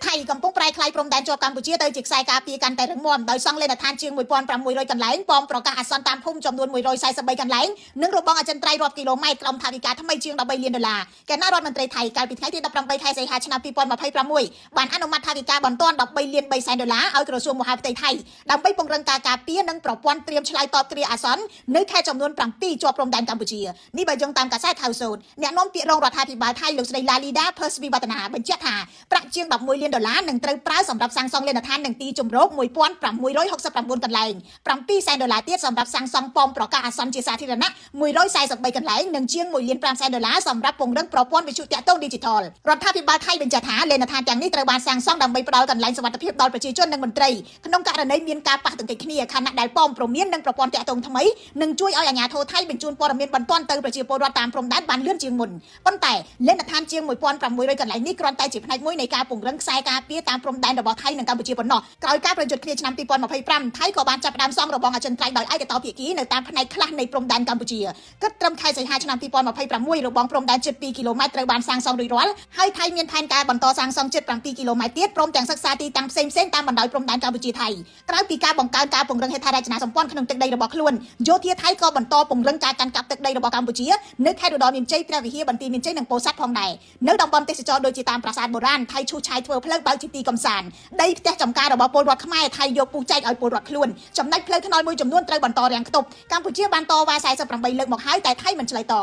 ថៃកំពុងប្រែក្លាយព្រំដែនជាប់កម្ពុជាទៅជាខ្សែការពារកាន់តែរឹងមាំដោយសង់លេនដ្ឋានជាង1600កន្លែងប៉មប្រកាសអាសន្នតាមភូមិចំនួន143កន្លែងនិងរបងអចិន្ត្រៃយ៍រាប់គីឡូម៉ែត្រក្រុមថវិកាថ្មីជាង13លានដុល្លារគណៈរដ្ឋមន្ត្រីថៃកាលពីថ្ងៃទី18ខែសីហាឆ្នាំ2026បានអនុម័តថវិកាបន្ទាន់13លាន3សែនដុល្លារឲ្យក្រសួងមហាផ្ទៃថៃដើម្បីពង្រឹងការការពារនិងប្រព័ន្ធត្រៀមឆ្លើយតបគ្រាអាសន្ននៅខេត្តចំនួន7ជាប់ព្រំដែនកម្ពុជានេះបើយោងតាមកាសែតហៅសូនអ្នកនាំពាក្យរងរដ្ឋាភិបាលថៃលោកស្រីឡាលីដាផឺសវីវឌ្ឍនាបញ្ជាក់ថាប្រាក់ជាង11លានដុល្លារនឹងត្រូវប្រើសម្រាប់សាងសង់លេនដ្ឋាននិងទីជម្រក1669កន្លែង7សែនដុល្លារទៀតសម្រាប់សាងសង់ប៉មប្រកាសអាសន្នជាសាធារណៈ143កន្លែងនិងជាង1លាន5សែនដុល្លារសម្រាប់ពង្រឹងប្រព័ន្ធវិទ្យុតាក់ទងឌីជីថលរដ្ឋាភិបាលថៃបញ្ជាក់ថាលេនដ្ឋានទាំងនេះត្រូវបានសាងសង់ដើម្បីផ្ដល់កន្លែងសុវត្ថិភាពដល់ប្រជាជននិងមន្ត្រីក្នុងករណីមានការប៉ះទង្គិចគ្នាខណៈដែលប៉មព្រមាននិងប្រព័ន្ធតាក់ទងថ្មីនឹងជួយឲ្យអាជ្ញាធរថៃបញ្ជូនព័ត៌មានបន្ទាន់ទៅប្រជាពលរដ្ឋតាមព្រំដែនបានលឿនជាងមុនប៉ុន្តែលេនដ្ឋានជាង1600កន្លែងនេះគ្រាន់តែជាផ្នែកមួយនៃការពង្រឹងខ្សែការពារតាមព្រំដែនរបស់ថៃនិងកម្ពុជាប៉ុណ្ណោះក្រោយការប្រយុទ្ធគ្នាឆ្នាំ2025ថៃក៏បានចាប់ផ្ដើមសង់របងអចិន្ត្រៃយ៍ដោយឯកតោភាគីនៅតាមផ្នែកខ្លះនៃព្រំដែនកម្ពុជាគិតត្រឹមខែសីហាឆ្នាំ2026របងព្រំដែនជិត2គីឡូម៉ែត្រត្រូវបានសាងសង់រួចរាល់ហើយថៃមានផែនការបន្តសាងសង់ជិត7គីឡូម៉ែត្រទៀតព្រមទាំងសិក្សាទីតាំងផ្សេងៗតាមបណ្ដោយព្រំដែនកម្ពុជាថៃក្រៅពីការបង្កើនការពង្រឹងហេដ្ឋារចនាសម្ព័ន្ធក្នុងទឹកដីរបស់ខ្លួនយោធាថៃក៏បន្តពង្រឹងការកាន់កាប់ទឹកដីរបស់កម្ពុជានៅខេត្តឧត្តរមានជ័យព្រះវិហារបន្ទាយមានជ័យនិងពោធិ៍សាត់ផងដែរនៅតំបន់ទេសចរដូចជាតាមប្រាសាទបុរាណថៃឈូសឆាយធ្វើផ្លូវបើកជាទីកំសាន្តដីផ្ទះចំការរបស់ពលរដ្ឋខ្មែរថៃយកពុះចែកឲ្យពលរដ្ឋខ្លួនចំណែកផ្លូវថ្នល់មួយចំនួនត្រូវបន្តរាំងខ្ទប់កម្ពុជាបានតវ៉ា48លើកមកហើយតែថៃមិនឆ្លើយតប